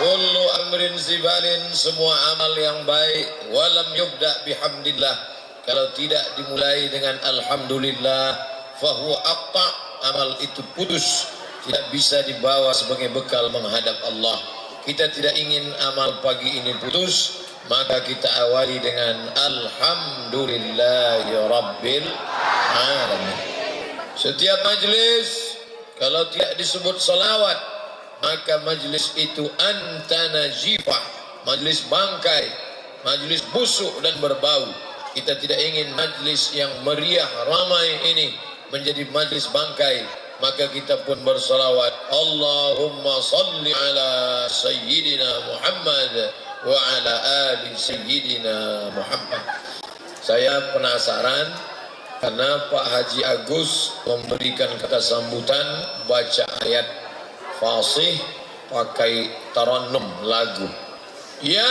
kullu amrin zibalin, semua amal yang baik, walam yubda bihamdillah, kalau tidak dimulai dengan alhamdulillah, fahuwa aqta, amal itu putus, tidak bisa dibawa sebagai bekal menghadap Allah. Kita tidak ingin amal pagi ini putus, maka kita awali dengan alhamdulillahi rabbil alamin. Setiap majlis kalau tidak disebut salawat, maka majlis itu antanajifah, majlis bangkai, majlis busuk dan berbau. Kita tidak ingin majlis yang meriah ramai ini menjadi majlis bangkai, maka kita pun bersalawat, Allahumma salli ala sayyidina Muhammad wa ala ali sayyidina Muhammad. Saya penasaran karena Pak Haji Agus memberikan kata sambutan baca ayat fasih pakai tarannum lagu. Ya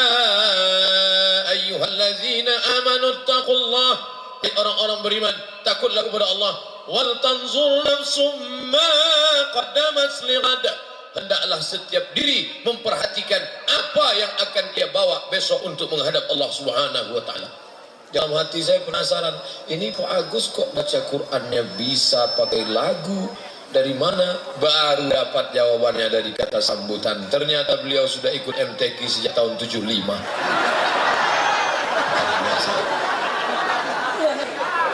ayyuhallazina amanu taqullah, orang-orang beriman, takutlah kepada Allah. Wal tanzur nafsum ma qaddamat lighad, hendaklah setiap diri memperhatikan apa yang akan dia bawa besok untuk menghadap Allah Subhanahu wa taala. Dalam hati saya penasaran, ini Pak Agus kok baca Qur'annya bisa pakai lagu? Dari mana? Baru dapat jawabannya dari kata sambutan. Ternyata beliau sudah ikut MTQ sejak tahun 75.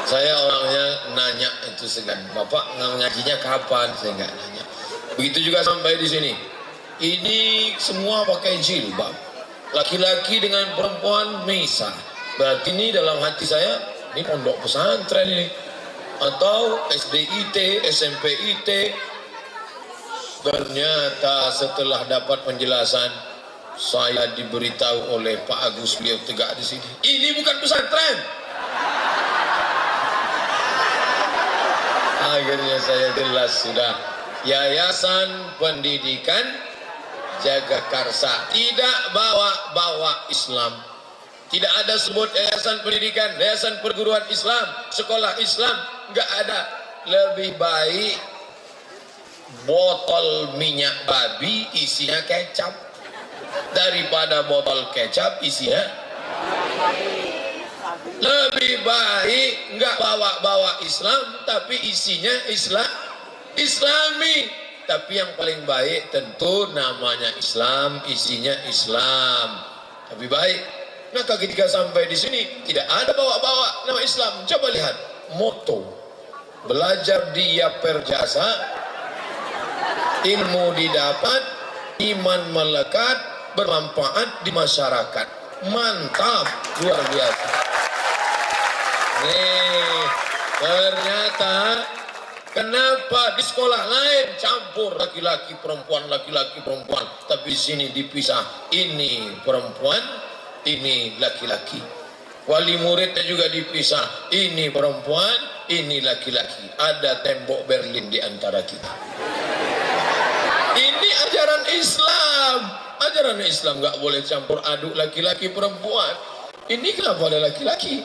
Saya orangnya nanya itu segan, Bapak ngajinya kapan? Saya nggak nanya. Begitu juga sampai di sini. Ini semua pakai jilbab. Laki-laki dengan perempuan misah. Berarti ini dalam hati saya, ini pondok pesantren ini, atau SDIT, SMPIT. Ternyata setelah dapat penjelasan, saya diberitahu oleh Pak Agus, beliau tegak di sini, ini bukan pesantren. Akhirnya saya jelas sudah, Yayasan Pendidikan Jagakarsa, tidak bawa-bawa Islam. Tidak ada sebut yayasan pendidikan, yayasan perguruan Islam, sekolah Islam, enggak ada. Lebih baik botol minyak babi isinya kecap daripada botol kecap isinya. Lebih baik enggak bawa-bawa Islam tapi isinya Islami. Tapi yang paling baik tentu namanya Islam, isinya Islam. Lebih baik. Maka ketika sampai di sini tidak ada bawa-bawa nama Islam. Coba lihat moto, belajar dia perjasa, ilmu didapat, iman melekat, bermanfaat di masyarakat. Mantap, luar biasa. Nih, ternyata kenapa di sekolah lain campur laki-laki perempuan, tapi di sini dipisah, ini perempuan, ini laki-laki. Wali muridnya juga dipisah, ini perempuan, ini laki-laki. Ada tembok Berlin di antara kita. Ini ajaran Islam. Ajaran Islam nggak boleh campur aduk laki-laki perempuan. Ini kenapa ada laki-laki?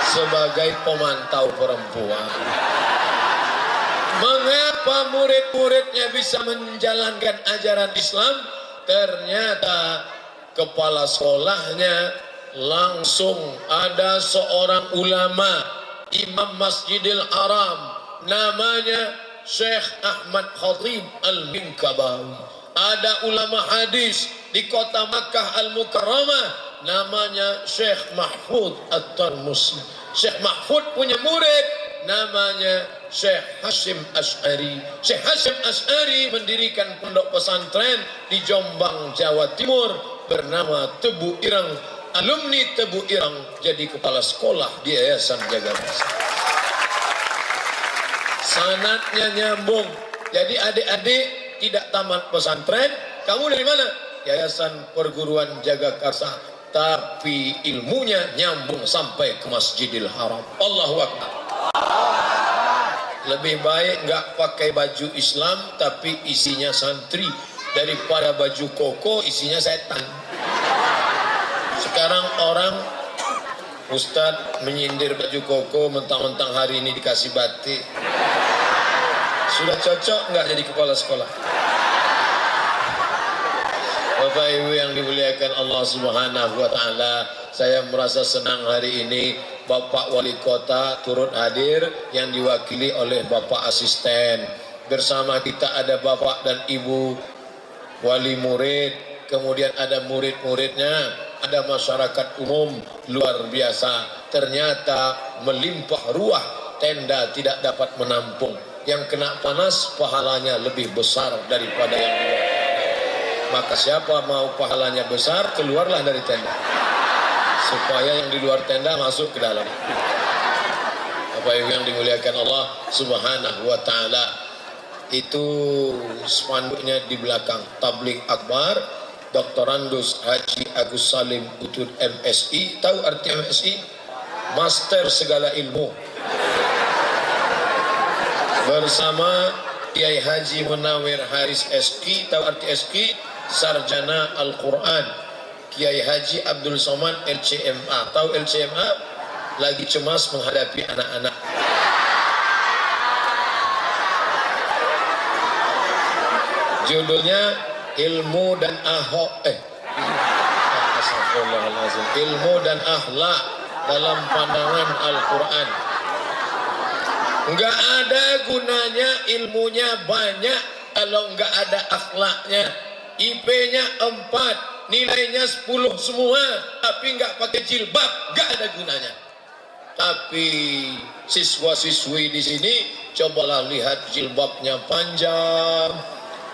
Sebagai pemantau perempuan. Mengapa murid-muridnya bisa menjalankan ajaran Islam? Ternyata kepala sekolahnya langsung ada seorang ulama, Imam Masjidil Haram, namanya Syekh Ahmad Khatib Al-Minkabawi. Ada ulama hadis di kota Makkah Al-Mukarramah, namanya Syekh Mahfud At-Tarmusi. Syekh Mahfud punya murid namanya Syekh Hashim Asy'ari. Syekh Hashim Asy'ari mendirikan pondok pesantren di Jombang, Jawa Timur bernama Tebu Irang. Alumni Tebu Irang jadi kepala sekolah di Yayasan Jagakarsa. Sanadnya nyambung. Jadi adik-adik tidak tamat pesantren, kamu dari mana? Yayasan Perguruan Jagakarsa. Tapi ilmunya nyambung sampai ke Masjidil Haram. Allahu Akbar. Lebih baik nggak pakai baju Islam tapi isinya santri daripada baju koko isinya setan. Sekarang orang Ustadz menyindir baju koko, mentang-mentang hari ini dikasih batik. Sudah cocok nggak jadi kepala sekolah? Bapak Ibu yang dimuliakan Allah Subhanahu wa taala, saya merasa senang hari ini Bapak Wali Kota turut hadir yang diwakili oleh Bapak Asisten. Bersama kita ada Bapak dan Ibu wali murid, kemudian ada murid-muridnya, ada masyarakat umum. Luar biasa, ternyata melimpah ruah, tenda tidak dapat menampung. Yang kena panas pahalanya lebih besar daripada yang di luar. Maka siapa mau pahalanya besar, keluarlah dari tenda, supaya yang di luar tenda masuk ke dalam. Bapak Ibu yang dimuliakan Allah Subhanahu wa taala, itu spanduknya di belakang. Tabligh Akbar Dr. Andus Haji Agus Salim Utut MSI. Tahu arti MSI? Master segala ilmu. Bersama Kiai Haji Munawir Haris SQ. Tahu arti SQ? Sarjana Al-Quran. Kiai Haji Abdul Somad LCMA. Tahu LCMA? Lagi cemas menghadapi anak-anak. Judulnya ilmu dan ilmu dan akhlak dalam pandangan Al-Quran. Enggak ada gunanya ilmunya banyak kalau enggak ada akhlaknya. IP-nya 4, nilainya 10 semua, tapi enggak pakai jilbab, enggak ada gunanya. Tapi siswa-siswi di sini cobalah lihat jilbabnya panjang.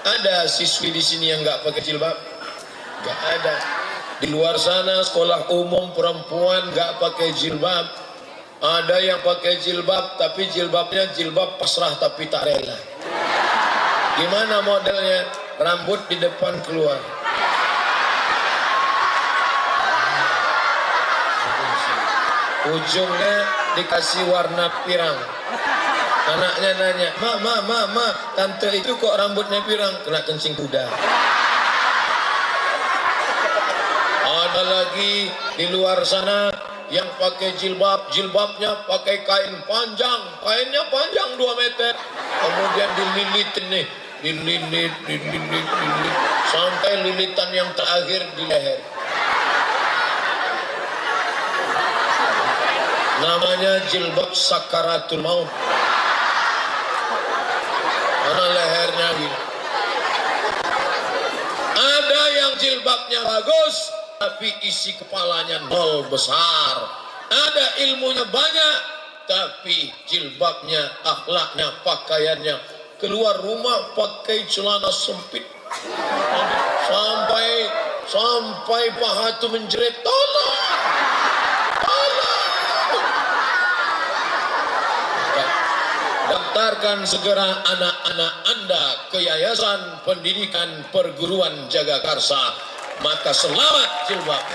Ada siswi di sini yang enggak pakai jilbab? Enggak ada. Di luar sana sekolah umum perempuan enggak pakai jilbab. Ada yang pakai jilbab, tapi jilbabnya jilbab pasrah tapi tak rela. Gimana modelnya? Rambut di depan keluar. Ujungnya dikasih warna pirang. Anaknya nanya, Ma, tante itu kok rambutnya pirang? Kena kencing kuda. Ada lagi di luar sana yang pakai jilbab, jilbabnya pakai kain panjang, kainnya panjang 2 meter, kemudian dililit nih, dililit, sampai lilitan yang terakhir di leher. Namanya jilbab sakaratul maut. Karena lehernya gini. Ada yang jilbabnya bagus, tapi isi kepalanya nol besar. Ada ilmunya banyak, tapi jilbabnya, akhlaknya, pakaiannya, keluar rumah pakai celana sempit sampai paha itu menjerit, tolong. Daftarkan segera anak-anak Anda ke Yayasan Pendidikan Perguruan Jagakarsa, maka selamat jilbab.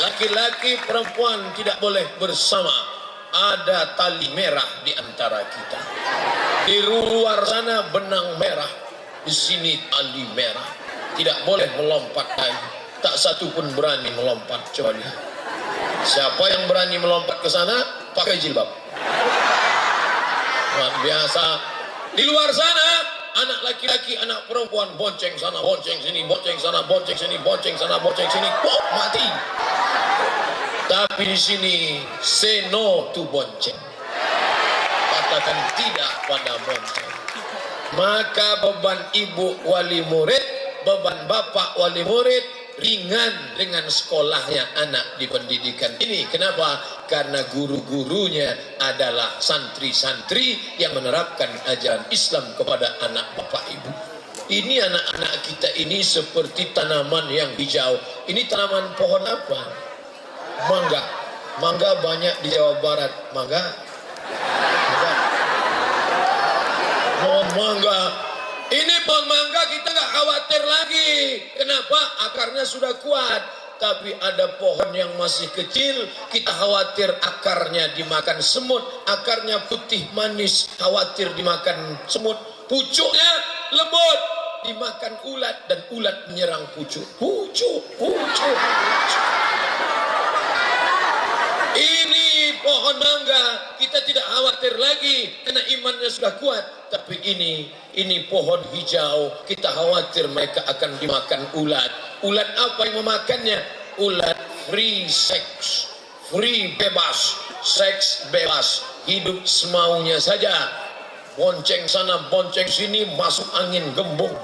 Laki-laki perempuan tidak boleh bersama. Ada tali merah di antara kita. Di luar sana benang merah, di sini tali merah. Tidak boleh melompat kayu. Tak satu pun berani melompat. Coba lihat. Siapa yang berani melompat ke sana pakai jilbab. Luar biasa. Di luar sana anak laki-laki, anak perempuan bonceng sana, bonceng sini, bonceng sana, bonceng sini, bonceng sana, bonceng sini, kok mati. Tapi di sini say no to bonceng. Katakan tidak pada bonceng. Maka beban ibu wali murid, beban bapak wali murid ringan dengan sekolahnya anak di pendidikan ini. Kenapa? Karena guru-gurunya adalah santri-santri yang menerapkan ajaran Islam kepada anak bapak ibu. Ini anak-anak kita ini seperti tanaman yang hijau. Ini tanaman pohon apa? Mangga. Mangga banyak di Jawa Barat. Mangga. Pohon mangga. Ini pohon mangga kita nggak khawatir lagi. Kenapa? Akarnya sudah kuat. Tapi ada pohon yang masih kecil, kita khawatir akarnya dimakan semut. Akarnya putih manis, khawatir dimakan semut. Pucuknya lembut, dimakan ulat, dan ulat menyerang pucuk. Pucuk. Ini pohon mangga, kita tidak khawatir lagi karena imannya sudah kuat. Tapi ini pohon hijau, kita khawatir mereka akan dimakan ulat. Ulat apa yang memakannya? Ulat free sex, free bebas, seks bebas, hidup semaunya saja. Bonceng sana, bonceng sini, masuk angin gembung.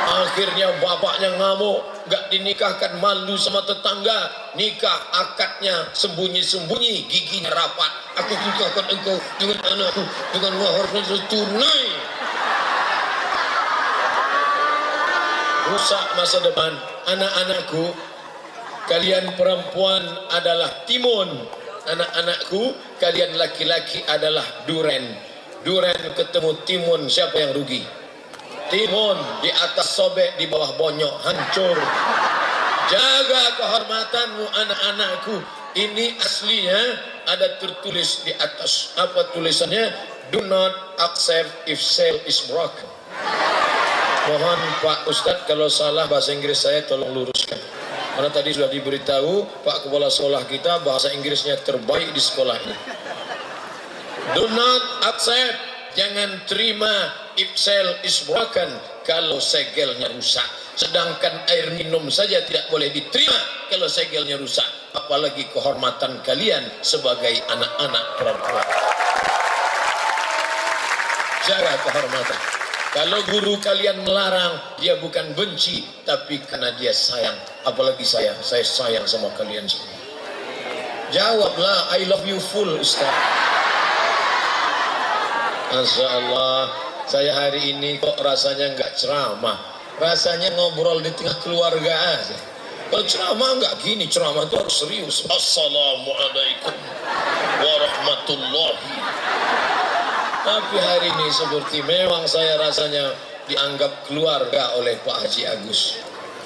Akhirnya bapaknya ngamuk, gak dinikahkan, malu sama tetangga. Nikah akadnya sembunyi-sembunyi, giginya rapat. Aku nikahkan engkau dengan anakku dengan mahar tunai. Rusak masa depan anak-anakku. Kalian perempuan adalah timun, anak-anakku kalian laki-laki adalah duren. Duren ketemu timun, siapa yang rugi? Timun di atas sobek, di bawah bonyok, hancur. Jaga kehormatanmu anak-anakku. Ini aslinya ada tertulis di atas. Apa tulisannya? Do not accept if cell is broken. Mohon Pak Ustadz kalau salah bahasa Inggris saya tolong luruskan. Karena tadi sudah diberitahu Pak Kepala Sekolah kita bahasa Inggrisnya terbaik di sekolah ini. Do not accept, jangan terima if cell is broken, kalau segelnya rusak. Sedangkan air minum saja tidak boleh diterima kalau segelnya rusak. Apalagi kehormatan kalian sebagai anak-anak perempuan. Jaga kehormatan. Kalau guru kalian melarang, dia bukan benci, tapi karena dia sayang. Apalagi saya sayang sama kalian semua. Jawablah, I love you full, Ustaz. Masya Allah, saya hari ini kok rasanya nggak ceramah. Rasanya ngobrol di tengah keluarga aja. Kalau ceramah nggak gini, ceramah itu harus serius. Assalamualaikum warahmatullahi. Tapi hari ini seperti memang saya rasanya dianggap keluarga oleh Pak Haji Agus.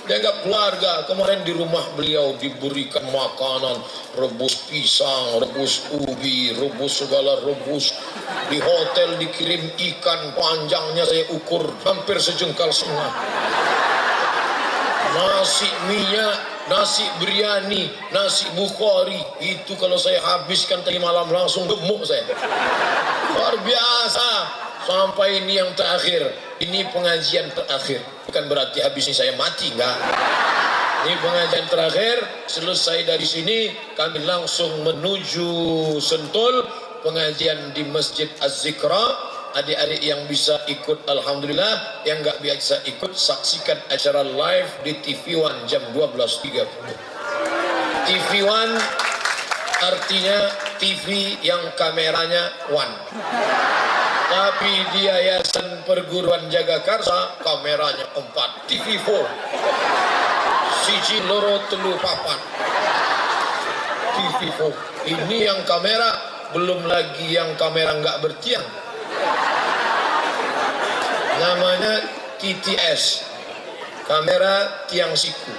Dianggap keluarga. Kemarin di rumah beliau diberikan makanan, rebus pisang, rebus ubi, rebus segala rebus. Di hotel dikirim ikan, panjangnya saya ukur hampir sejengkal setengah. Nasi minyak, nasi biryani, nasi bukhari, itu kalau saya habiskan tadi malam langsung gemuk saya. Luar biasa. Sampai ini yang terakhir, ini pengajian terakhir. Bukan berarti habis ini saya mati, enggak. Ini pengajian terakhir. Selesai dari sini kami langsung menuju Sentul, pengajian di Masjid Az-Zikra. Adik-adik yang bisa ikut alhamdulillah, yang nggak bisa ikut saksikan acara live di TV One jam 12.30. TV One artinya TV yang kameranya one. Tapi di Yayasan Perguruan Jagakarsa kameranya 4. TV 4. Siji loro telu papat. TV 4. Ini yang kamera, belum lagi yang kamera nggak bertiang. Namanya TTS, kamera tiang siku.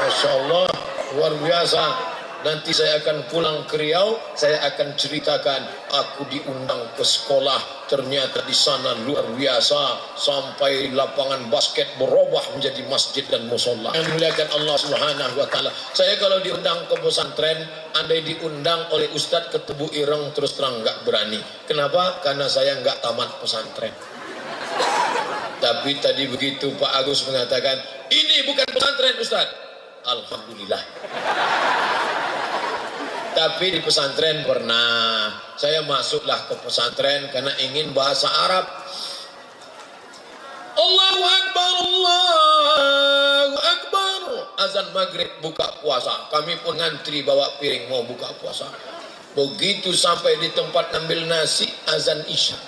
Masya Allah, luar biasa. Nanti saya akan pulang ke Riau, saya akan ceritakan aku diundang ke sekolah, ternyata di sana luar biasa, sampai lapangan basket berubah menjadi masjid dan musola. Yang muliakan Allah Subhanahu wa taala. Saya kalau diundang ke pesantren, andai diundang oleh Ustadz ke Tebu Ireng, terus terang nggak berani. Kenapa? Karena saya nggak tamat pesantren. Tapi tadi begitu Pak Agus mengatakan, ini bukan pesantren Ustadz. Alhamdulillah. Tapi di pesantren pernah. Saya masuklah ke pesantren karena ingin bahasa Arab. Allahu Akbar, Allahu Akbar. Azan maghrib buka puasa. Kami pun ngantri bawa piring mau buka puasa. Begitu sampai di tempat ambil nasi, azan isya.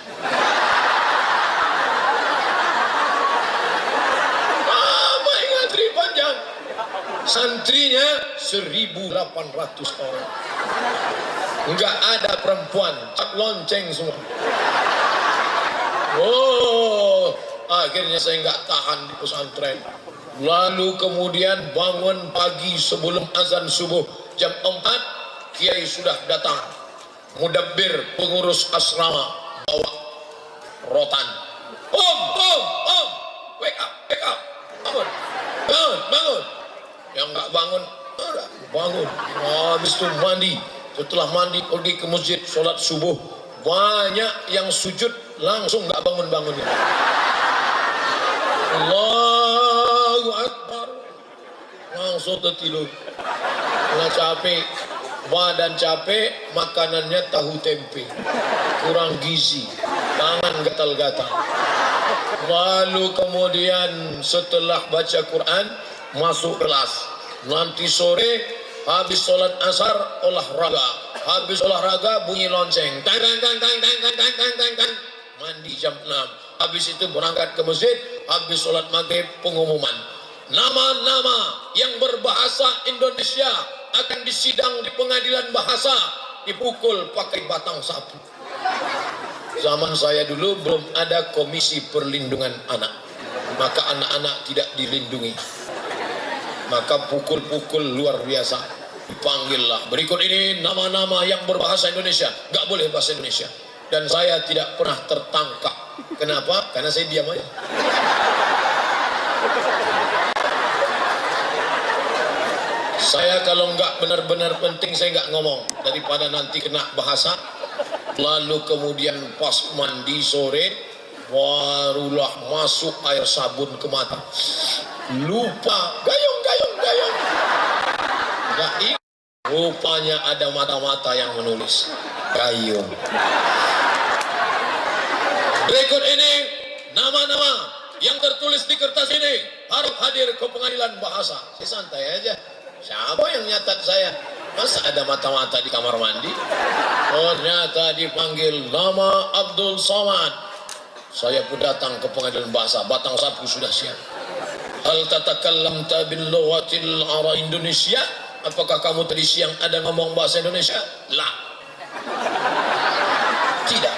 Santrinya 1.800 orang. Enggak ada perempuan, cap lonceng semua. Oh, akhirnya saya enggak tahan di pesantren. Lalu kemudian bangun pagi sebelum azan subuh jam 4, kiai sudah datang. Mudabbir, pengurus asrama, bawa rotan. Om, wake up, bangun, bangun. Yang nggak bangun, bangun. Habis itu mandi. Setelah mandi pergi ke masjid, sholat subuh. Banyak yang sujud langsung nggak bangun-bangun. Allahu Akbar. Langsung tertidur. Karena capek, badan capek, makanannya tahu tempe, kurang gizi, tangan gatal-gatal. Lalu kemudian setelah baca Quran, masuk kelas. Nanti sore habis sholat asar olahraga. Habis olahraga bunyi lonceng. Tang tang tang tang tang tang tang tang tang tang. Mandi jam 6. Habis itu berangkat ke masjid. Habis sholat maghrib pengumuman. Nama-nama yang berbahasa Indonesia akan disidang di pengadilan bahasa, dipukul pakai batang sapu. Zaman saya dulu belum ada komisi perlindungan anak, maka anak-anak tidak dilindungi. Maka pukul-pukul luar biasa. Dipanggillah. Berikut ini nama-nama yang berbahasa Indonesia. Gak boleh bahasa Indonesia. Dan saya tidak pernah tertangkap. Kenapa? Karena saya diam aja. Saya kalau nggak benar-benar penting saya nggak ngomong, daripada nanti kena bahasa. Lalu kemudian pas mandi sore barulah masuk air sabun ke mata. Lupa gayung. Nggak ingat. Rupanya ada mata-mata yang menulis gayung. Berikut ini nama-nama yang tertulis di kertas ini harus hadir ke pengadilan bahasa. Saya santai aja. Siapa yang nyatat saya? Masa ada mata-mata di kamar mandi? Ternyata dipanggil nama Abdul Somad. Saya pun datang ke pengadilan bahasa. Batang sapu sudah siap. Hal tatakallamta bil lughatil ara Indonesia? Apakah kamu tadi siang ada ngomong bahasa Indonesia? La. Tidak.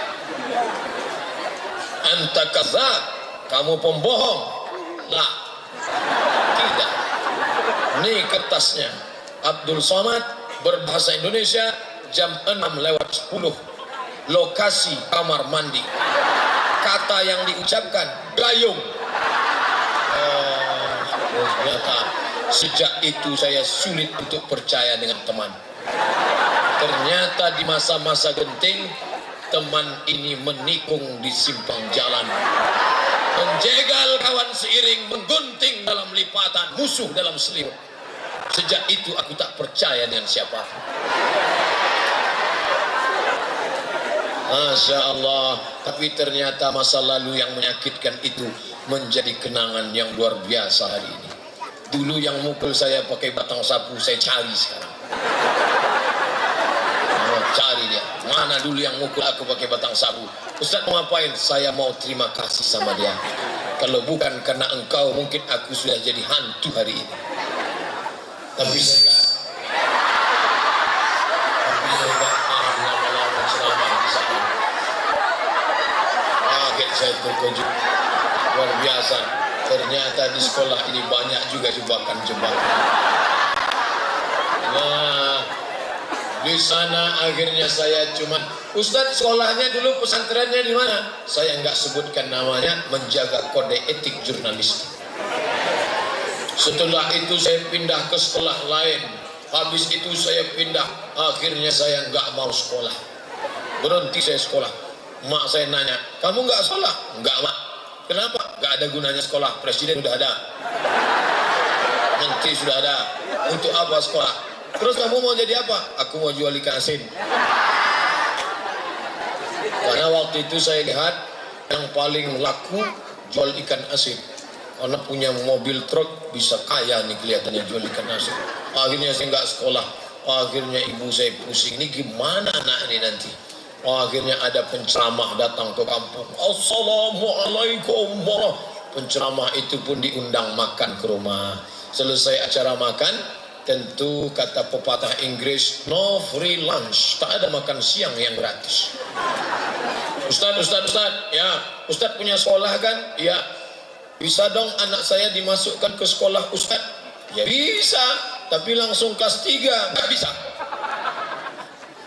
Anta kadzab. Kamu pembohong? La. Tidak. Ini kertasnya. Abdul Somad berbahasa Indonesia jam 6:10. Lokasi kamar mandi. Kata yang diucapkan gayung. Ternyata sejak itu saya sulit untuk percaya dengan teman. Ternyata di masa-masa genting teman ini menikung di simpang jalan, menjegal kawan seiring, menggunting dalam lipatan, musuh dalam selimut. Sejak itu aku tak percaya dengan siapapun. Masya Allah. Tapi ternyata masa lalu yang menyakitkan itu menjadi kenangan yang luar biasa hari ini. Dulu yang mukul saya pakai batang sapu, saya cari sekarang. Cari dia. Mana dulu yang mukul aku pakai batang sapu? Ustaz mau ngapain? Saya mau terima kasih sama dia. Kalau bukan karena engkau, mungkin aku sudah jadi hantu hari ini. Tapi saya enggak lama-lama selama di sana. Kaget saya terkejut. Luar biasa. Ternyata di sekolah ini banyak juga jebakan-jebakan. Nah, di sana akhirnya saya cuma, Ustaz sekolahnya dulu pesantrennya di mana? Saya enggak sebutkan namanya, menjaga kode etik jurnalistik. Setelah itu saya pindah ke sekolah lain. Habis itu saya pindah. Akhirnya saya enggak mau sekolah. Berhenti saya sekolah. Mak saya nanya, kamu enggak sekolah? Enggak, Mak. Kenapa? Enggak ada gunanya sekolah. Presiden sudah ada. Menteri sudah ada. Untuk apa sekolah? Terus kamu mau jadi apa? Aku mau jual ikan asin. Karena waktu itu saya lihat yang paling laku jual ikan asin. Karena punya mobil truk bisa kaya nih kelihatannya jual ikan asin. Akhirnya saya nggak sekolah. Akhirnya ibu saya pusing. Ini gimana anak ini nanti? Akhirnya ada penceramah datang ke kampung. Assalamualaikum warahmatullahi. Penceramah itu pun diundang makan ke rumah. Selesai acara makan, tentu kata pepatah Inggris, no free lunch. Tak ada makan siang yang gratis. Ustaz, ya, Ustaz punya sekolah kan? Ya. Bisa dong anak saya dimasukkan ke sekolah Ustaz? Ya bisa, tapi langsung kelas 3, nggak bisa.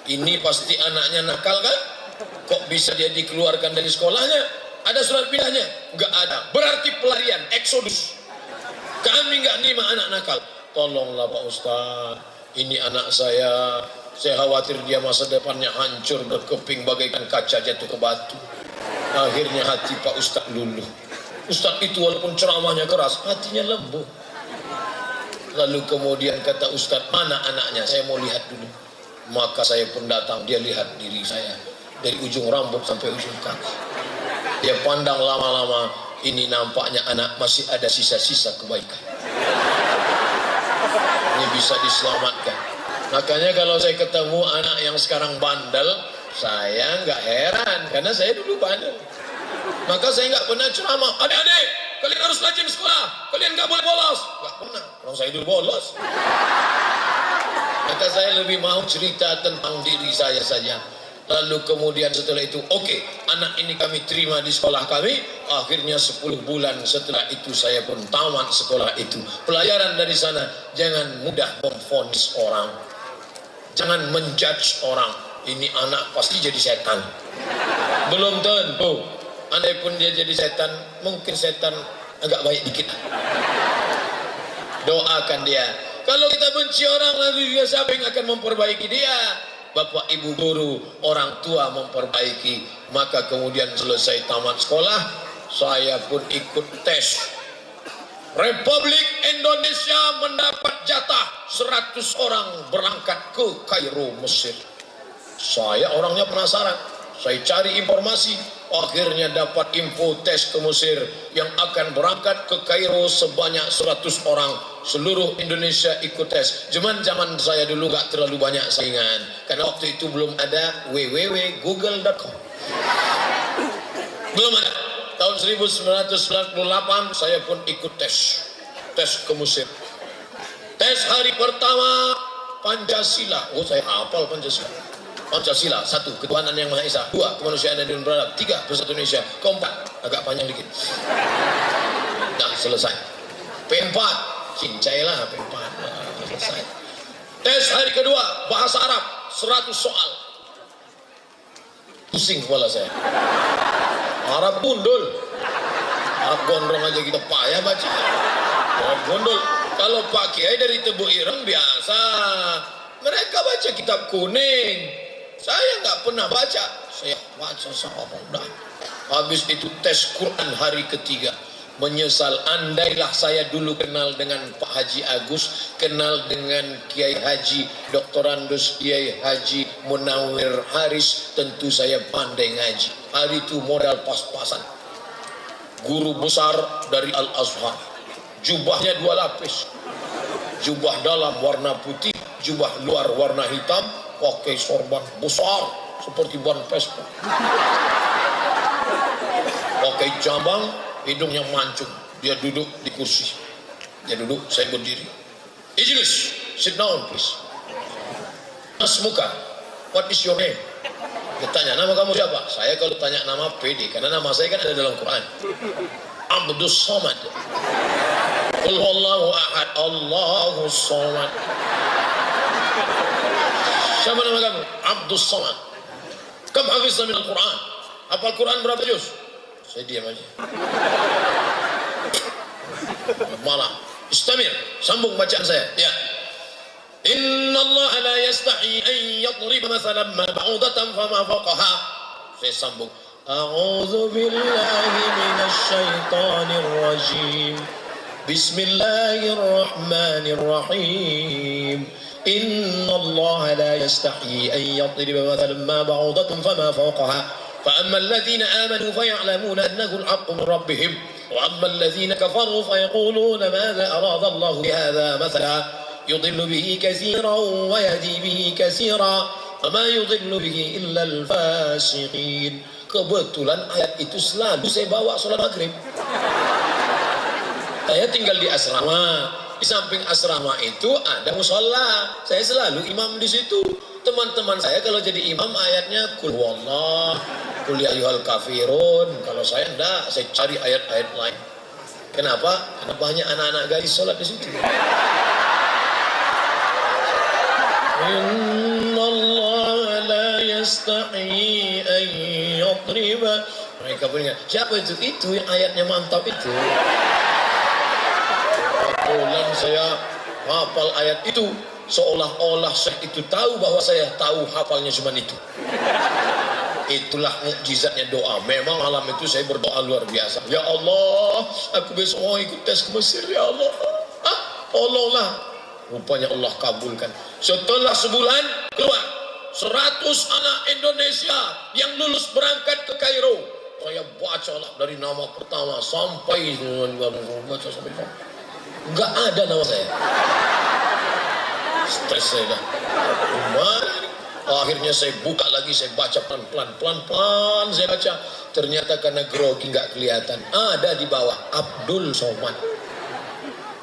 Ini pasti anaknya nakal kan? Kok bisa dia dikeluarkan dari sekolahnya? Ada surat pindahnya? Nggak ada. Berarti pelarian, eksodus. Kami nggak nerima anak nakal. Tolonglah Pak Ustaz, ini anak saya khawatir dia masa depannya hancur berkeping bagaikan kaca jatuh ke batu. Akhirnya hati Pak Ustadz luluh. Ustadz itu walaupun ceramahnya keras, hatinya lembut. Lalu kemudian kata Ustadz, mana anaknya? Saya mau lihat dulu. Maka saya pun datang, dia lihat diri saya dari ujung rambut sampai ujung kaki. Dia pandang lama-lama, ini nampaknya anak masih ada sisa-sisa kebaikan. Ini bisa diselamatkan. Makanya kalau saya ketemu anak yang sekarang bandel, saya nggak heran karena saya dulu bandel. Maka saya nggak pernah ceramah, adik-adik kalian harus rajin sekolah, kalian nggak boleh bolos. Nggak pernah, orang saya dulu bolos. Maka saya lebih mau cerita tentang diri saya saja. Lalu kemudian setelah itu, oke, anak ini kami terima di sekolah kami. Akhirnya 10 bulan setelah itu saya pun tamat sekolah itu. Pelajaran dari sana, jangan mudah memvonis orang, jangan menjudge orang. Ini anak pasti jadi setan. Belum tentu. Andai pun dia jadi setan, mungkin setan agak baik dikit. Doakan dia. Kalau kita benci orang, lalu juga siapa yang akan memperbaiki dia? Bapak ibu guru, orang tua memperbaiki. Maka kemudian selesai tamat sekolah, saya pun ikut tes. Republik Indonesia mendapat jatah 100 orang berangkat ke Kairo, Mesir. Saya orangnya penasaran, saya cari informasi. Akhirnya dapat info tes ke Mesir yang akan berangkat ke Kairo sebanyak 100 orang. Seluruh Indonesia ikut tes. Cuman zaman saya dulu gak terlalu banyak saingan, karena waktu itu belum ada www.google.com. Belum ada. Tahun 1998 saya pun ikut tes ke Mesir. Tes hari pertama Pancasila. Oh, saya hafal Pancasila. Pancasila, 1, ketuhanan yang Maha Esa. 2, kemanusiaan dan adil beradab. 3, persatuan Indonesia. 4, agak panjang dikit. Nah, selesai. P4, cincailah P4. Selesai. Tes hari kedua, bahasa Arab, 100 soal. Pusing kepala saya. Arab gundul. Arab gondrong aja kita payah baca. Arab gundul. Kalau Pak Kiai dari Tebu Ireng biasa. Mereka baca kitab kuning. Saya nggak pernah baca. Saya baca udah. Habis itu tes Quran hari ketiga. Menyesal, andailah saya dulu kenal dengan Pak Haji Agus, kenal dengan Kiai Haji Dr. Andus Kiai Haji Munawir Haris, tentu saya pandai ngaji. Hari itu modal pas-pasan. Guru besar dari Al-Azhar. Jubahnya 2 lapis. Jubah dalam warna putih, jubah luar warna hitam, pakai sorban besar seperti ban Vespa. Pakai jambang, hidungnya mancung. Dia duduk di kursi. Dia duduk, saya berdiri. Ijlis, sit down please. Asmuka, what is your name? Dia tanya, nama kamu siapa? Saya kalau tanya nama pede, karena nama saya kan ada dalam Quran. Abdus Somad. Qul huwallahu ahad, Allahus Somad. Siapa nama kamu? Abdus Somad. Kam hafizna min al-Quran? Hafal Quran berapa juz? Saya diam aja. Malah, istamir, sambung bacaan saya. Ya. Inna Allah la yastahi an yadriba mathalan ma ba'udatan fama fawqaha. Saya sambung. A'udzu billahi minasy syaithanir rajim. Bismillahirrahmanirrahim. Inna Allah la yastahi an yadriba mathalan ma ba'udatan fama fawqaha. فأما الذين آمنوا فيعلمون أنه الحق من ربهم وأما الذين كفروا فيقولون ماذا أراد الله بهذا مثلا يضل به كثيرا ويهدي به كثيرا وما يضل به إلا الفاسقين. Kebetulan ayat itu selalu saya bawa sholat maghrib. Saya tinggal di asrama. Di samping asrama itu ada musola. Saya selalu imam di situ. Teman-teman saya kalau jadi imam ayatnya kul wallah, kul ya ayyuhal kafirun. Kalau saya enggak, saya cari ayat-ayat lain. Kenapa? Karena banyak anak-anak gadis sholat di situ. Inna Allah la yastahi an yadriba. Mereka punya siapa itu? Itu yang ayatnya mantap itu. Kebetulan saya hafal ayat itu. seolah-olah Syekh itu tahu bahwa saya tahu hafalnya cuma itu. Itulah mukjizatnya doa. Memang malam itu saya berdoa luar biasa. Ya Allah, aku besok mau ikut tes ke Mesir, ya Allah. Tolonglah. Rupanya Allah kabulkan. Setelah sebulan keluar 100 anak Indonesia yang lulus berangkat ke Kairo. Saya bacalah dari nama pertama sampai baca sampai enggak ada nama saya. Stres saya dah. Akhirnya saya buka lagi, saya baca pelan-pelan saya baca. Ternyata karena grogi nggak kelihatan. Ada di bawah Abdul Somad.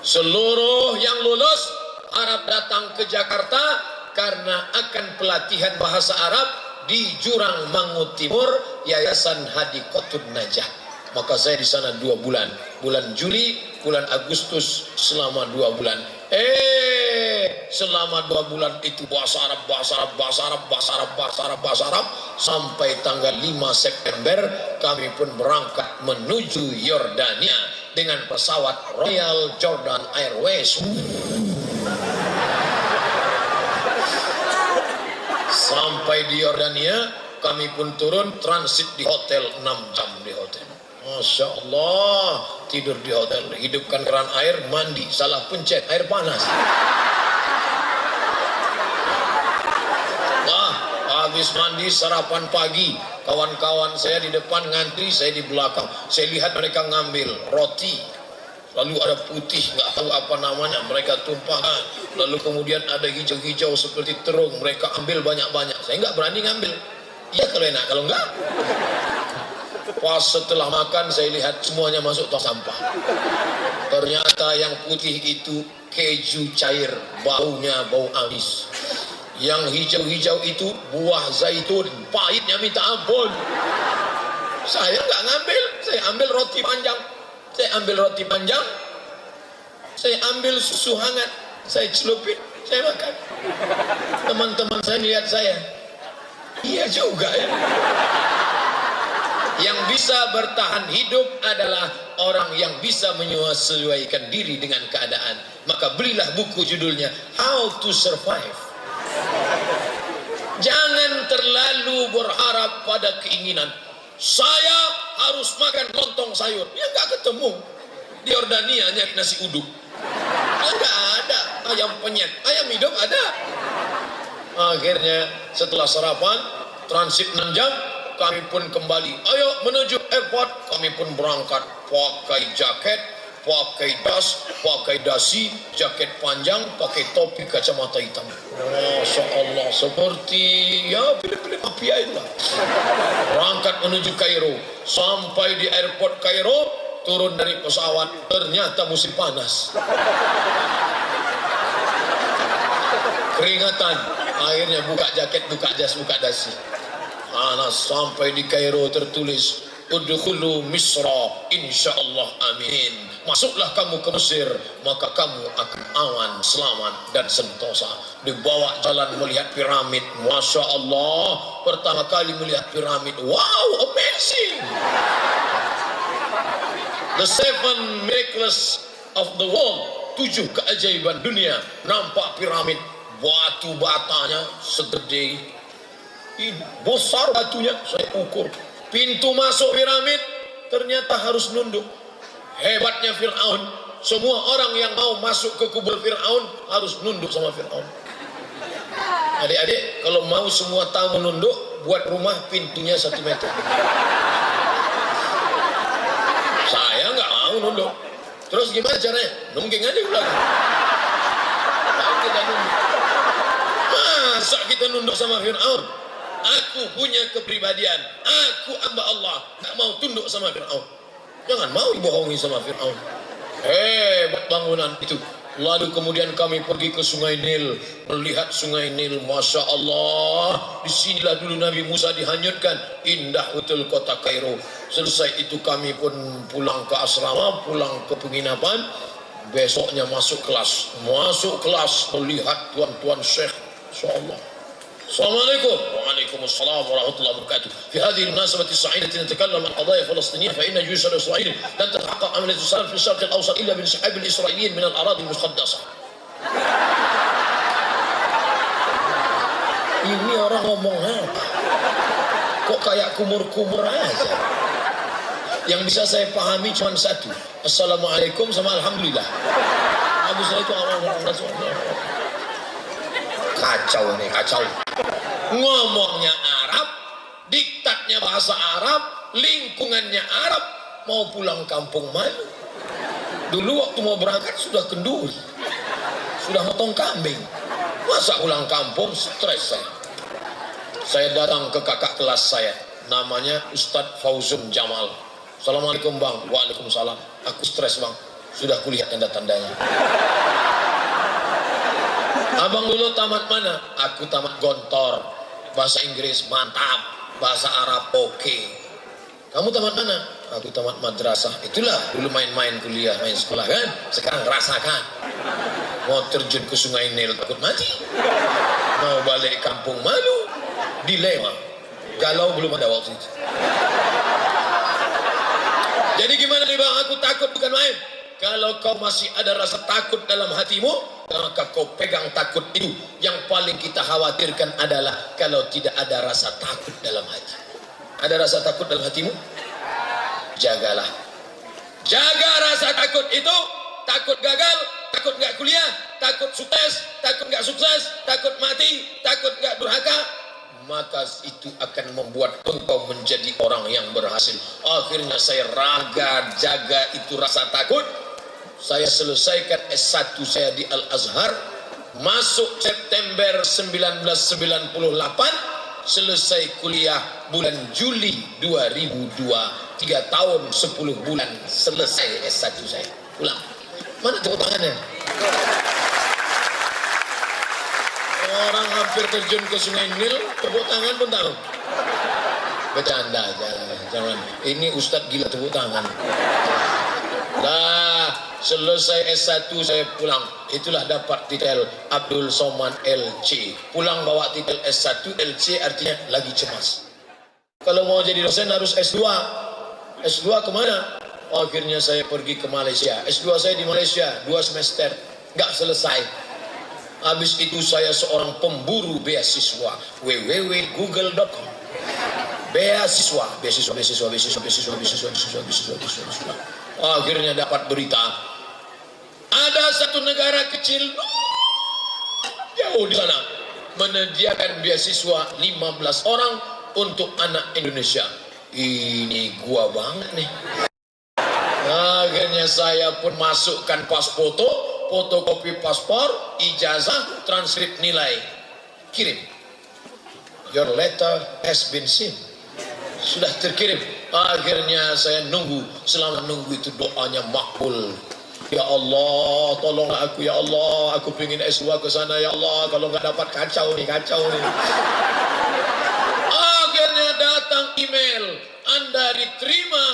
Seluruh yang lulus Arab datang ke Jakarta karena akan pelatihan bahasa Arab di Jurang Mangu Timur, Yayasan Hadikotud Najah. Maka saya di sana 2 bulan. Bulan Juli, bulan Agustus selama 2 bulan. Selama 2 bulan itu bahasa Arab sampai tanggal 5 September kami pun berangkat menuju Yordania dengan pesawat Royal Jordan Airways. Sampai di Yordania kami pun turun transit di hotel 6 jam di hotel. Masya Allah, tidur di hotel, hidupkan keran air, mandi, salah pencet, air panas. Habis mandi, sarapan pagi, kawan-kawan saya di depan ngantri, saya di belakang. Saya lihat mereka ngambil roti, lalu ada putih, nggak tahu apa namanya, mereka tumpahkan. Lalu kemudian ada hijau-hijau seperti terung, mereka ambil banyak-banyak. Saya nggak berani ngambil. Iya kalau enak, kalau enggak. Pas setelah makan saya lihat semuanya masuk tong sampah. Ternyata yang putih itu keju cair, baunya bau amis. Yang hijau-hijau itu buah zaitun, pahitnya minta ampun. Saya nggak ngambil, saya ambil roti panjang. Saya ambil susu hangat, saya celupin, saya makan. Teman-teman saya lihat saya, iya juga ya. Yang bisa bertahan hidup adalah orang yang bisa menyesuaikan diri dengan keadaan. Maka belilah buku judulnya How to Survive. Jangan terlalu berharap pada keinginan. Saya harus makan lontong sayur. Ya nggak ketemu. Di Yordania hanya nasi uduk. Nggak ada ayam penyet. Ayam hidup ada. Akhirnya setelah sarapan transit 6 jam. Kami pun kembali, ayo menuju airport. Kami pun berangkat pakai jaket, pakai jas, pakai dasi, jaket panjang, pakai topi, kacamata hitam. Masya Allah, seperti ya film-film mafia itulah. Berangkat menuju Kairo. Sampai di airport Kairo, turun dari pesawat, ternyata musim panas. Keringatan. Akhirnya buka jaket, buka jas, buka dasi. Sampai di Kairo tertulis Udkhulu Misra insyaallah amin. Masuklah kamu ke Mesir, maka kamu akan aman, selamat dan sentosa. Dibawa jalan melihat piramid. Masya Allah, pertama kali melihat piramid. Wow, amazing. The 7 miracles of the world, 7 keajaiban dunia. Nampak piramid, batu batanya segede ini, besar batunya, saya ukur. Pintu masuk piramid ternyata harus nunduk. Hebatnya Fir'aun, semua orang yang mau masuk ke kubur Fir'aun harus nunduk sama Fir'aun. Adik-adik, kalau mau semua tamu nunduk, buat rumah pintunya 1 meter. Saya nggak mau nunduk. Terus gimana caranya? Nungging aja ulang. Kita nunduk. Masa kita nunduk sama Fir'aun? Aku punya kepribadian, aku hamba Allah, tak mau tunduk sama Fir'aun. Jangan mau dibohongi sama Fir'aun. Hebat bangunan itu. Lalu kemudian kami pergi ke Sungai Nil, melihat Sungai Nil. Masya Allah, disinilah dulu Nabi Musa dihanyutkan. Indah betul kota Kairo. Selesai itu kami pun pulang ke asrama, pulang ke penginapan. Besoknya masuk kelas, melihat tuan-tuan Syekh. Masya Allah. Assalamualaikum. Waalaikumsalam warahmatullahi wabarakatuh. في هذه المناسبة السعيدة نتكلم عن قضايا فلسطينية فإن جيوش الإسرائيلي لن تتحقق عملية السلام في الشرق الأوسط إلا بانسحاب الإسرائيليين من الأراضي المقدسة. orang ngomong apa? Kok kayak kumur-kumur aja? Yang bisa saya pahami cuma satu. Assalamualaikum sama alhamdulillah. Habis itu kacau nih, kacau. Ngomongnya Arab, diktatnya bahasa Arab, lingkungannya Arab, mau pulang kampung malu. Dulu waktu mau berangkat sudah kenduri, sudah motong kambing. Masa pulang kampung stres saya. Saya datang ke kakak kelas saya, namanya Ustadz Fauzun Jamal. Assalamualaikum bang. Waalaikumsalam. Aku stres bang, sudah kulihat tanda-tandanya. Abang dulu tamat mana? Aku tamat Gontor. Bahasa Inggris mantap, bahasa Arab oke. Kamu tamat mana? Aku tamat madrasah. Itulah dulu main-main kuliah, main sekolah kan. Sekarang rasakan. Mau terjun ke Sungai Nil takut mati. Mau balik kampung malu, dilema. Galau belum ada waktu itu. Jadi gimana nih bang? Aku takut bukan main. Kalau kau masih ada rasa takut dalam hatimu, maka kau pegang takut itu. Yang paling kita khawatirkan adalah kalau tidak ada rasa takut dalam hati. Ada rasa takut dalam hatimu? Jagalah. Jaga rasa takut itu. Takut gagal, takut nggak kuliah, takut sukses, takut nggak sukses, takut mati, takut nggak durhaka. Maka itu akan membuat engkau menjadi orang yang berhasil. Akhirnya saya raga jaga itu rasa takut. Saya selesaikan S1 saya di Al-Azhar. Masuk September 1998. Selesai kuliah bulan Juli 2002. 3 tahun 10 bulan selesai S1 saya. Pulang. Mana tepuk tangannya? Orang hampir terjun ke Sungai Nil, tepuk tangan pun tahu. Bercanda aja, jangan. Ini Ustadz gila tepuk tangan. Nah, selesai S1 saya pulang. Itulah dapat titel Abdul Somad LC. Pulang bawa titel S1, LC artinya lagi cemas. Kalau mau jadi dosen harus S2. S2 kemana? Akhirnya saya pergi ke Malaysia. S2 saya di Malaysia 2 semester, nggak selesai. Habis itu saya seorang pemburu beasiswa. www.google.com. Beasiswa. Akhirnya dapat berita. Ada satu negara kecil jauh di sana menyediakan beasiswa 15 orang untuk anak Indonesia. Ini gua banget nih. Akhirnya saya pun masukkan pasporto, fotokopi paspor, ijazah, transkrip nilai, kirim. Your letter has been seen. Sudah terkirim. Akhirnya saya nunggu. Selama nunggu itu doanya makbul. Ya Allah, tolonglah aku ya Allah. Aku pengen S2 ke sana ya Allah. Kalau nggak dapat kacau nih, kacau nih. Akhirnya datang email. Anda diterima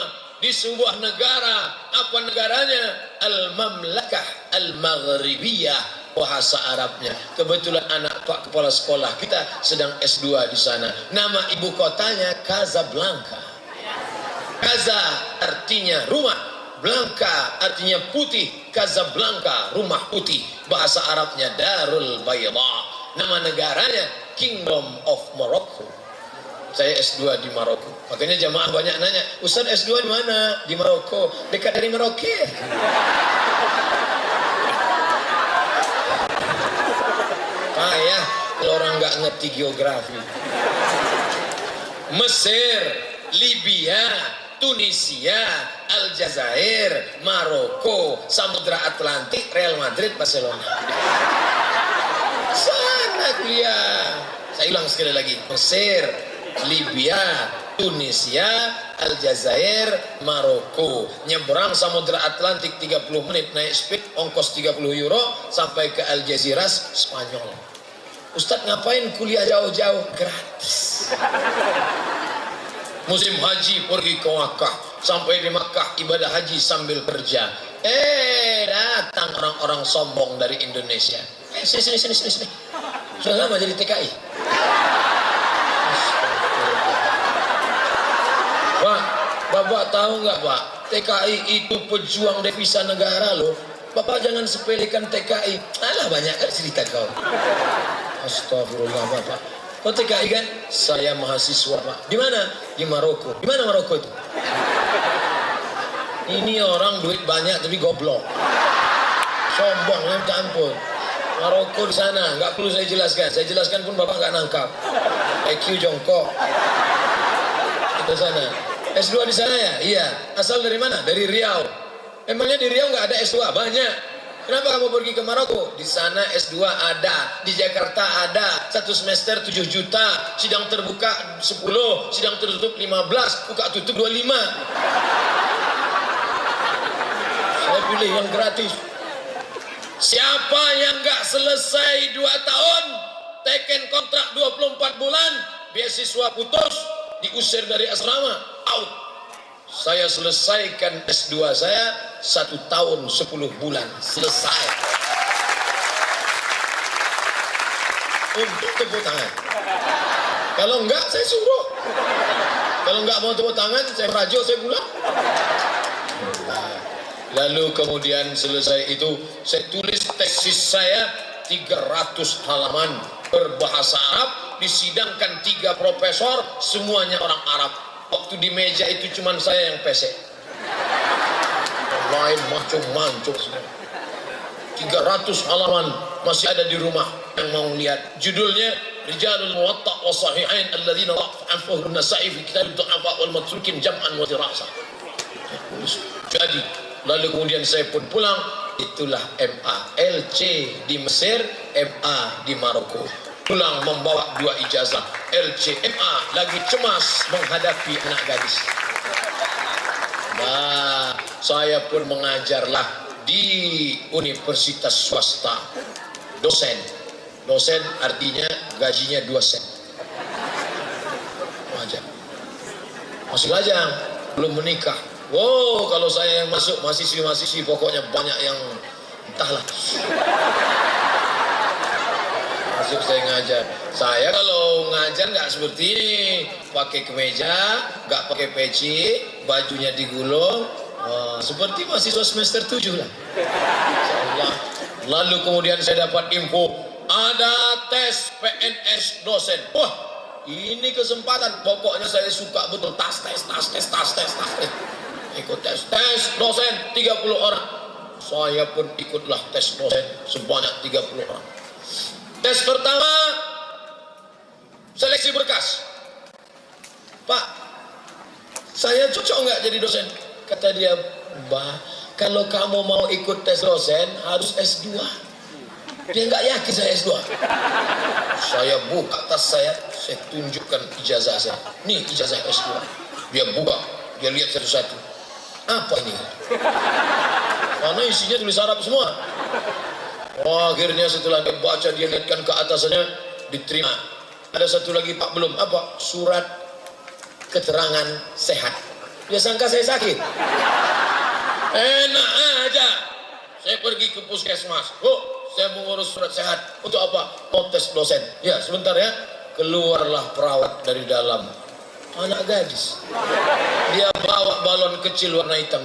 di sebuah negara. Apa negaranya? Al-Mamlakah Al-Maghribiyah. Bahasa Arabnya. Kebetulan anak Pak Kepala Sekolah kita sedang S2 di sana. Nama ibu kotanya Casablanca. Kaza artinya rumah, Blanca artinya putih. Casablanca, rumah putih. Bahasa Arabnya Darul Bayda. Nama negaranya Kingdom of Morocco. Saya S2 di Maroko. Makanya jamaah banyak nanya, Ustaz S2 di mana? Di Maroko. Dekat dari Merauke. Payah kalau orang nggak ngerti geografi. Mesir, Libya, Tunisia, Aljazair, Maroko, Samudra Atlantik, Real Madrid, Barcelona. Sana kuliah. Saya ulang sekali lagi. Mesir, Libya, Tunisia, Aljazair, Maroko. Nyebrang Samudra Atlantik 30 menit naik speed, ongkos 30 euro sampai ke Aljaziras, Spanyol. Ustadz ngapain kuliah jauh-jauh? Gratis. Musim haji pergi ke Makkah. Sampai di Makkah ibadah haji sambil kerja. Datang orang-orang sombong dari Indonesia. Sini. Sudah lama jadi TKI. Pak, Bapak tahu nggak Pak? TKI itu pejuang devisa negara loh. Bapak jangan sepelekan TKI. Alah banyak kan cerita kau. Astagfirullah Bapak. Oh TKI kan? Saya mahasiswa Pak. Di mana? Di Maroko. Di mana Maroko itu? Ini orang duit banyak tapi goblok. Sombong ya, minta ampun. Maroko di sana, nggak perlu saya jelaskan. Saya jelaskan pun bapak nggak nangkap. IQ jongkok. Itu sana. S2 di sana ya? Iya. Asal dari mana? Dari Riau. Emangnya di Riau nggak ada S2? Banyak. Kenapa kamu pergi ke Maroko? Di sana S2 ada, di Jakarta ada. 1 semester 7 juta, sidang terbuka 10, sidang tertutup 15, buka tutup 25. Saya pilih yang gratis. Siapa yang nggak selesai 2 tahun, teken kontrak 24 bulan, beasiswa putus, diusir dari asrama, out. Saya selesaikan S2 saya 1 tahun 10 bulan, selesai. Untuk tepuk tangan. Kalau enggak, saya suruh. Kalau enggak mau tepuk tangan, saya rajuk, saya pulang. Lalu kemudian selesai itu, saya tulis tesis saya 300 halaman berbahasa Arab, disidangkan 3 profesor, semuanya orang Arab. Waktu di meja itu cuma saya yang pesek. Lain macam-macam semua. 300 halaman masih ada di rumah yang mau lihat. Judulnya Rijalul Muwatta' wa Sahihain alladzina dha'afahu an-Nasa'i fi kitab ad-du'afa wal matrukin jam'an wa dirasa. Jadi, lalu kemudian saya pun pulang. Itulah MA, LC di Mesir, MA di Maroko. Pulang membawa 2 ijazah, LC, MA, lagi cemas menghadapi anak gadis. Nah, saya pun mengajarlah di universitas swasta, dosen. Dosen artinya gajinya 2 sen. Mengajar. Masih lajang, belum menikah. Wow, kalau saya yang masuk mahasiswi-mahasiswi pokoknya banyak yang entahlah. Masuk saya ngajar. Saya kalau ngajar nggak seperti ini, pakai kemeja, nggak pakai peci, bajunya digulung, seperti mahasiswa semester 7 lah. Insyaallah. Lalu kemudian saya dapat info ada tes PNS dosen. Wah, ini kesempatan. Pokoknya saya suka betul tas. Ikut tes dosen 30 orang. Saya pun ikutlah tes dosen sebanyak 30 orang. Tes pertama seleksi berkas. Pak, saya cocok nggak jadi dosen? Kata dia, Mbak, kalau kamu mau ikut tes dosen harus S2. Dia nggak yakin saya S2. Saya buka tas saya tunjukkan ijazah saya. Nih ijazah S2. Dia buka, dia lihat satu-satu. Apa ini? Karena isinya tulis Arab semua. Oh, akhirnya setelah dia baca, dia lihatkan ke atasnya, diterima. Ada satu lagi, Pak, belum. Apa? Surat keterangan sehat. Dia sangka saya sakit. Enak aja. Saya pergi ke puskesmas. Oh, saya mengurus surat sehat. Untuk apa? Mau tes dosen. Ya, sebentar ya. Keluarlah perawat dari dalam. Anak gadis. Dia bawa balon kecil warna hitam.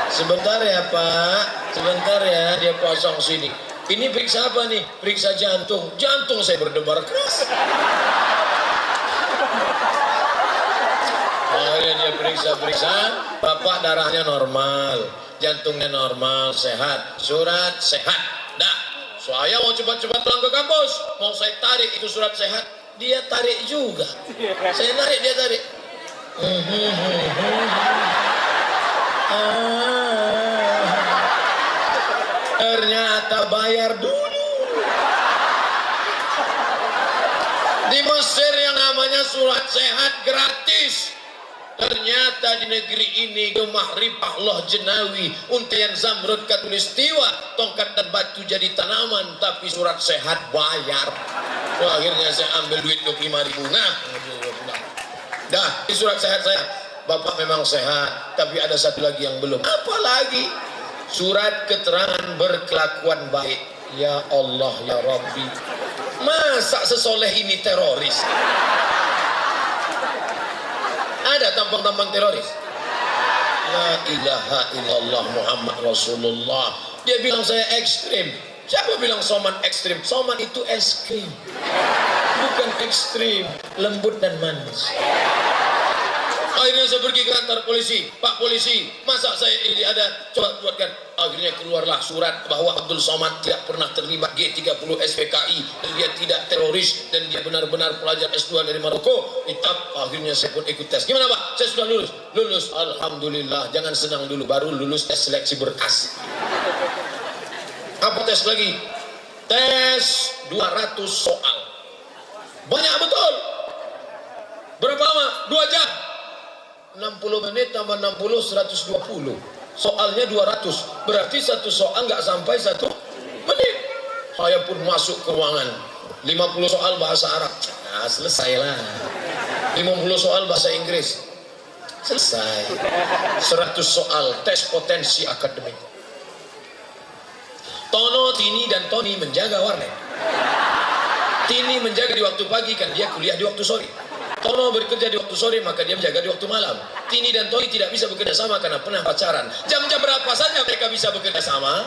Sebentar ya Pak, sebentar ya, dia pasang sini. Ini periksa apa nih? Periksa jantung. Jantung saya berdebar keras. Akhirnya dia periksa, Bapak darahnya normal, jantungnya normal, sehat, surat sehat. Dah, saya mau cepat-cepat pulang ke kampus. Mau saya tarik itu surat sehat, dia tarik juga. Saya tarik, dia tarik. Ternyata bayar dulu. Di Mesir yang namanya surat sehat gratis. Ternyata di negeri ini Gemah Ripah Loh Jenawi, Untayan Zamrud Katulistiwa, tongkat dan batu jadi tanaman, tapi surat sehat bayar. Wah, akhirnya saya ambil duit 25.000. Nah, dah di surat sehat saya, Bapak memang sehat, tapi ada satu lagi yang belum. Apa lagi? Surat keterangan berkelakuan baik. Ya Allah, ya Rabbi, masa sesoleh ini teroris? Ada tampang-tampang teroris? La ilaha illallah Muhammad Rasulullah. Dia bilang saya ekstrim. Siapa bilang soman ekstrim? Soman itu es krim, bukan ekstrim, lembut dan manis. Akhirnya saya pergi ke kantor polisi. Pak polisi, masa saya ini ada? Coba buatkan. Akhirnya keluarlah surat bahwa Abdul Somad tidak pernah terlibat G30 SPKI, dan dia tidak teroris, dan dia benar-benar pelajar S2 dari Maroko. Akhirnya saya pun ikut tes. Gimana Pak? Saya sudah lulus. Lulus, alhamdulillah. Jangan senang dulu, baru lulus tes seleksi berkas. Apa tes lagi? Tes 200 soal. Banyak betul. Berapa lama? 2 jam. 60 menit tambah 60, 120. Soalnya 200. Berarti satu soal nggak sampai 1 menit. Saya pun masuk ke ruangan. 50 soal bahasa Arab. Nah, selesailah. 50 soal bahasa Inggris. Selesai. 100 soal tes potensi akademik. Tono, Tini, dan Tony menjaga warnet. Tini menjaga di waktu pagi, kan dia kuliah di waktu sore. Tono bekerja di waktu sore, maka dia menjaga di waktu malam. Tini dan Tony tidak bisa bekerja sama karena pernah pacaran. Jam-jam berapa saja mereka bisa bekerja sama?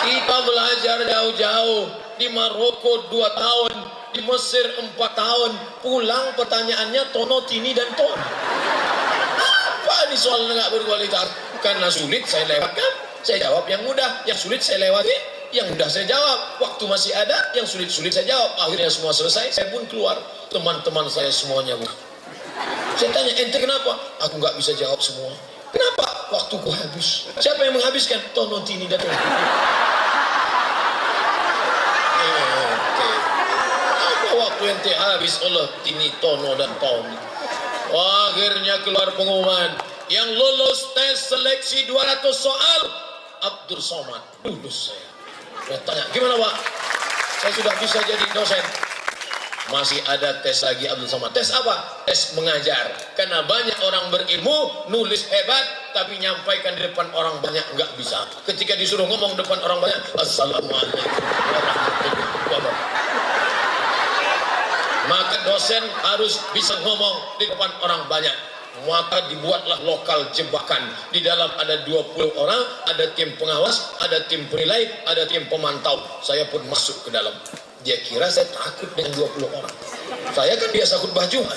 Kita belajar jauh-jauh. Di Maroko 2 tahun, di Mesir 4 tahun. Pulang pertanyaannya Tono, Tini, dan Tony. Apa ini soal nggak berkualitas? Karena sulit saya lewatkan, saya jawab yang mudah. Yang sulit saya lewati. Yang mudah saya jawab, waktu masih ada, yang sulit-sulit saya jawab. Akhirnya semua selesai, saya pun keluar. Teman-teman saya semuanya, Bu. Saya tanya, ente kenapa? Aku nggak bisa jawab semua. Kenapa? Waktuku habis. Siapa yang menghabiskan? Tono, Tini, dan Tony. Apa waktu ente habis oleh Tini, Tono, dan Tony? Akhirnya keluar pengumuman. Yang lulus tes seleksi 200 soal, Abdul Somad. Lulus saya. Saya tanya, gimana Pak? Saya sudah bisa jadi dosen. Masih ada tes lagi Abdul Somad. Tes apa? Tes mengajar. Karena banyak orang berilmu, nulis hebat, tapi nyampaikan di depan orang banyak nggak bisa. Ketika disuruh ngomong depan orang banyak, Assalamualaikum warahmatullahi wabarakatuh. Maka dosen harus bisa ngomong di depan orang banyak. Maka dibuatlah lokal jebakan. Di dalam ada 20 orang, ada tim pengawas, ada tim penilai, ada tim pemantau. Saya pun masuk ke dalam. Dia kira saya takut dengan 20 orang. Saya kan biasa khutbah Jumat.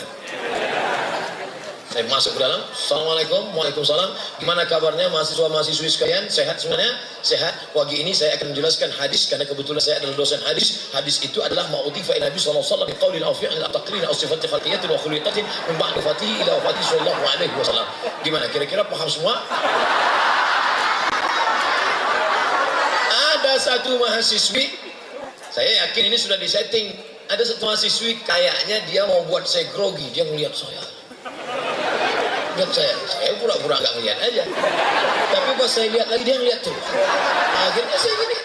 Saya masuk ke dalam. Assalamualaikum, waalaikumsalam. Gimana kabarnya mahasiswa-mahasiswi sekalian? Sehat semuanya? Sehat. Pagi ini saya akan menjelaskan hadis karena kebetulan saya adalah dosen hadis. Hadis itu adalah ma'udhifa ila Nabi sallallahu alaihi wasallam biqaulil awfi' ila taqrir aw sifati khalqiyatin wa khuluqatin min ba'd fatihi ila wafati sallallahu alaihi wasallam. Gimana kira-kira paham semua? Ada satu mahasiswi, saya yakin ini sudah disetting. Ada satu mahasiswi kayaknya dia mau buat saya grogi, dia melihat saya. Saya pura-pura nggak ngeliat aja, tapi pas saya lihat lagi dia ngeliat tuh. Akhirnya saya gini,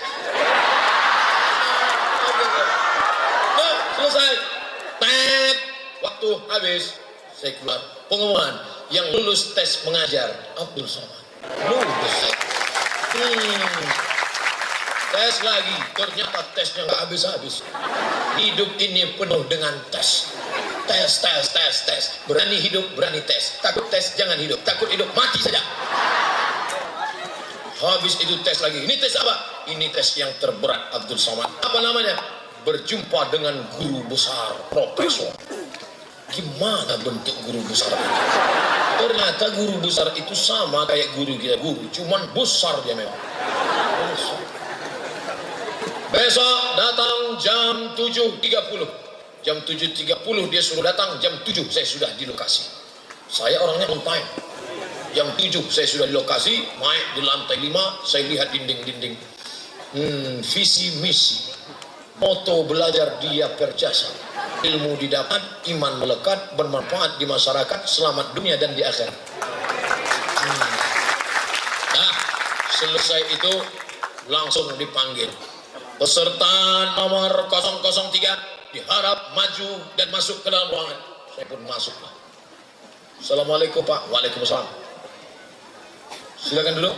nah selesai, tet, waktu habis, saya keluar pengumuman yang lulus tes mengajar Abdul Somad. Lulus. Tes lagi, ternyata tesnya nggak habis-habis. Hidup ini penuh dengan tes. Tes. Berani hidup, berani tes. Takut tes, jangan hidup. Takut hidup, mati saja. Habis itu tes lagi. Ini tes apa? Ini tes yang terberat Abdul Somad. Apa namanya? Berjumpa dengan guru besar, profesor. Gimana bentuk guru besar itu? Ternyata guru besar itu sama kayak guru kita. Guru, cuman besar dia memang. Besok datang jam 7.30. Jam 7.30 dia suruh datang, jam 7 saya sudah di lokasi. Saya orangnya on time. Jam 7 saya sudah di lokasi, naik di lantai 5, saya lihat dinding-dinding. Visi misi. Moto belajar dia perjasa. Ilmu didapat, iman melekat, bermanfaat di masyarakat, selamat dunia dan di akhirat. Nah, selesai itu langsung dipanggil. Peserta nomor 003 diharap maju dan masuk ke dalam ruangan. Saya pun masuk. Assalamualaikum Pak. Waalaikumsalam. Silakan dulu.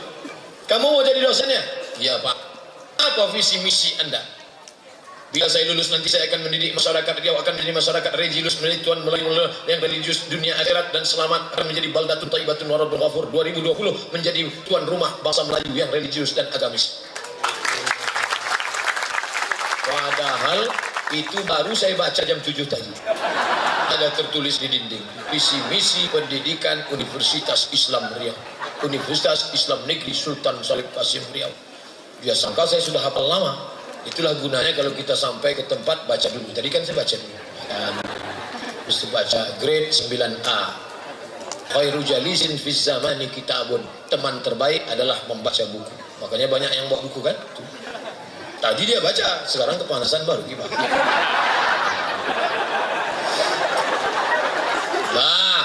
Kamu mau jadi dosennya? Iya Pak. Apa visi misi Anda? Bila saya lulus nanti saya akan mendidik masyarakat Riau, akan menjadi masyarakat religius, menjadi tuan melalui yang religius dunia akhirat dan selamat, akan menjadi baldatun thayyibatun wa rabbul ghafur. 2020 menjadi tuan rumah bangsa Melayu yang religius dan agamis. Padahal itu baru saya baca jam 7 tadi. Ada tertulis di dinding, visi misi pendidikan Universitas Islam Riau, Universitas Islam Negeri Sultan Syarif Kasim Riau. Dia sangka saya sudah hafal lama. Itulah gunanya kalau kita sampai ke tempat baca dulu. Tadi kan saya baca dulu. Dan mesti baca grade 9A. Khairu jalisin fiz zamani kitabun. Teman terbaik adalah membaca buku. Makanya banyak yang bawa buku kan? Tadi dia baca, sekarang kepanasan baru gimana? Nah,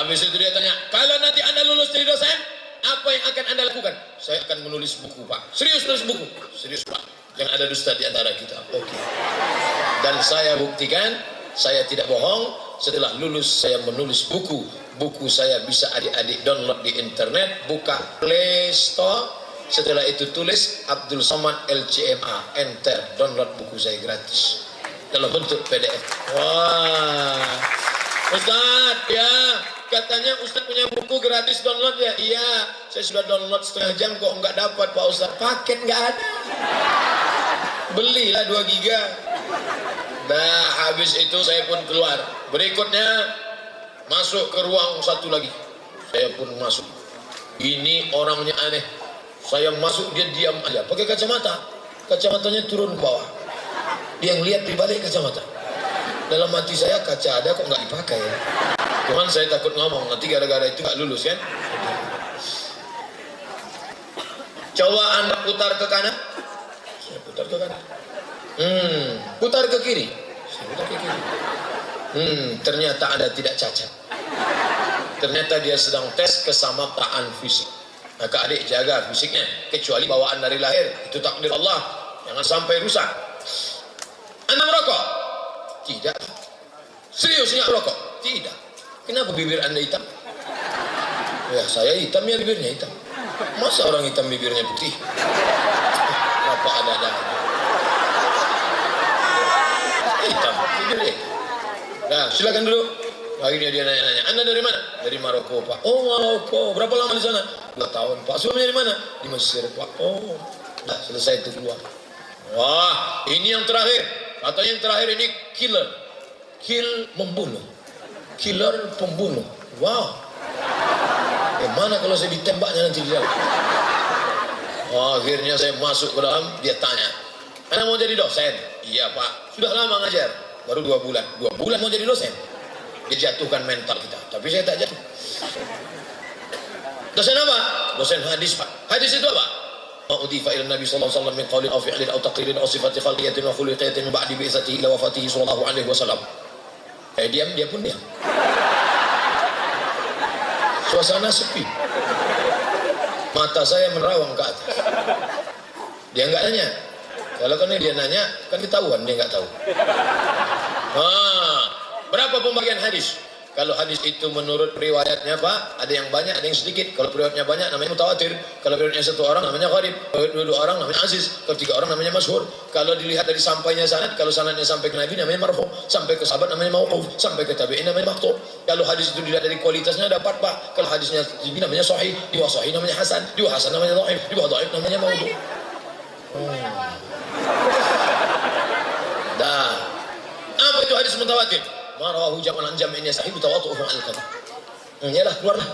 habis itu dia tanya, kalau nanti Anda lulus jadi dosen, apa yang akan Anda lakukan? Saya akan menulis buku, Pak. Serius nulis buku? Serius, Pak. Jangan ada dusta di antara kita. Oke. Dan saya buktikan, saya tidak bohong. Setelah lulus saya menulis buku. Buku saya bisa adik-adik download di internet, buka Play Store. Setelah itu tulis Abdul Somad LCMA, enter, download buku saya gratis dalam bentuk PDF. Wah, Ustaz, ya katanya Ustaz punya buku gratis download ya? Iya, saya sudah download setengah jam kok enggak dapat Pak Ustaz. Paket enggak ada. Belilah 2 giga. Nah, habis itu saya pun keluar. Berikutnya masuk ke ruang satu lagi. Saya pun masuk. Ini orangnya aneh. Saya masuk, dia diam aja. Pakai kacamata. Kacamatanya turun ke bawah. Dia ngeliat di balik kacamata. Dalam hati saya, kaca ada kok nggak dipakai ya. Cuman saya takut ngomong. Nanti gara-gara itu nggak lulus kan. Coba Anda putar ke kanan. Saya putar ke kanan. Putar ke kiri. Saya putar ke kiri. Ternyata Anda tidak cacat. Ternyata dia sedang tes kesamaan fisik. Maka adik jaga fisiknya, kecuali bawaan dari lahir, itu takdir Allah, jangan sampai rusak. Anda merokok? Tidak. Serius nggak merokok? Tidak. Kenapa bibir Anda hitam? Ya saya hitam ya bibirnya hitam. Masa orang hitam bibirnya putih? Apa ada? Hitam bibirnya. Nah silakan dulu. Akhirnya dia nanya-nanya, Anda dari mana? Dari Maroko, Pak. Oh, Maroko. Berapa lama di sana? 2 tahun, Pak. Sebelumnya di mana? Di Mesir, Pak. Oh, nah, selesai itu keluar. Wah, ini yang terakhir. Katanya yang terakhir ini killer. Membunuh. Killer pembunuh. Wow. Mana kalau saya ditembaknya nanti di dalam? Oh, akhirnya saya masuk ke dalam, dia tanya, Anda mau jadi dosen? Iya, Pak. Sudah lama ngajar? Baru 2 bulan. 2 bulan mau jadi dosen? Dia jatuhkan mental kita, tapi saya tak jatuh. Dosen apa? Dosen hadis, Pak. Hadis itu apa? Ma'udhifa ila Nabi sallallahu alaihi wasallam min qawlin aw fi'lin aw taqririn aw sifati khalqiyatin wa khuluqiyatin ba'di bi'itsatihi ila wafatihi sallallahu alaihi wasallam. Diam, dia pun diam. Suasana sepi. Mata saya menerawang ke atas. Dia enggak nanya. Kalau kan dia nanya, kan ketahuan dia enggak tahu. Berapa pembagian hadis? Kalau hadis itu menurut riwayatnya Pak, ada yang banyak, ada yang sedikit. Kalau riwayatnya banyak namanya mutawatir. Kalau riwayatnya 1 orang namanya gharib. Kalau 2 orang namanya aziz. Kalau 3 orang namanya masyhur. Kalau dilihat dari sampainya sanad, kalau sanadnya sampai ke Nabi namanya marfu, sampai ke sahabat namanya mauquf, sampai ke tabi'in namanya maqtu'. Kalau hadis itu dilihat dari kualitasnya dapat Pak. Kalau hadisnya tinggi namanya sahih, di bawah sahih namanya hasan, di bawah hasan namanya dhaif, di bawah dhaif namanya maudhu'. Dah. Apa itu hadis mutawatir? Marawahu jam'an jam'in yasahibu tawatu'uhu al-qadar. Yalah, keluarlah.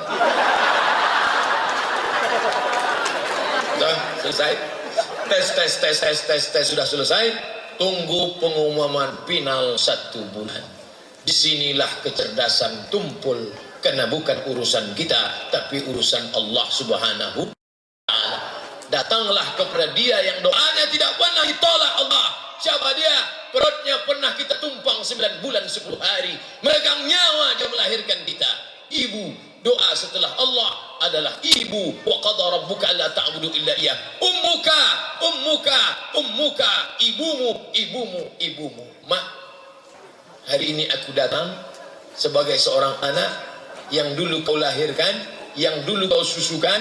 Dah, selesai. Tes sudah selesai. Tunggu pengumuman final 1 bulan. Disinilah kecerdasan tumpul, karena bukan urusan kita, tapi urusan Allah Subhanahu wa Ta'ala. Datanglah kepada Dia yang doanya tidak pernah ditolak Allah. Siapa dia? Perutnya pernah kita tumpang 9 bulan 10 hari. Meregang nyawa dia melahirkan kita. Ibu, doa setelah Allah adalah ibu. Wa qadara rabbuka alla ta'budu illa iyyah. Ummuka, ibumu. Mak, hari ini aku datang sebagai seorang anak yang dulu kau lahirkan, yang dulu kau susukan,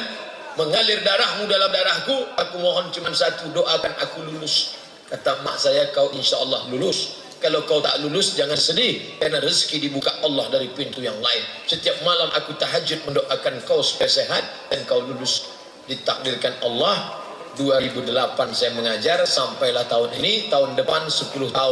mengalir darahmu dalam darahku. Aku mohon cuma satu, doakan aku lulus. Kata mak saya, kau insya Allah lulus. Kalau kau tak lulus, jangan sedih, karena rezeki dibuka Allah dari pintu yang lain. Setiap malam aku tahajud mendoakan kau supaya sehat dan kau lulus. Ditakdirkan Allah, 2008 saya mengajar, sampailah tahun ini, tahun depan 10 tahun.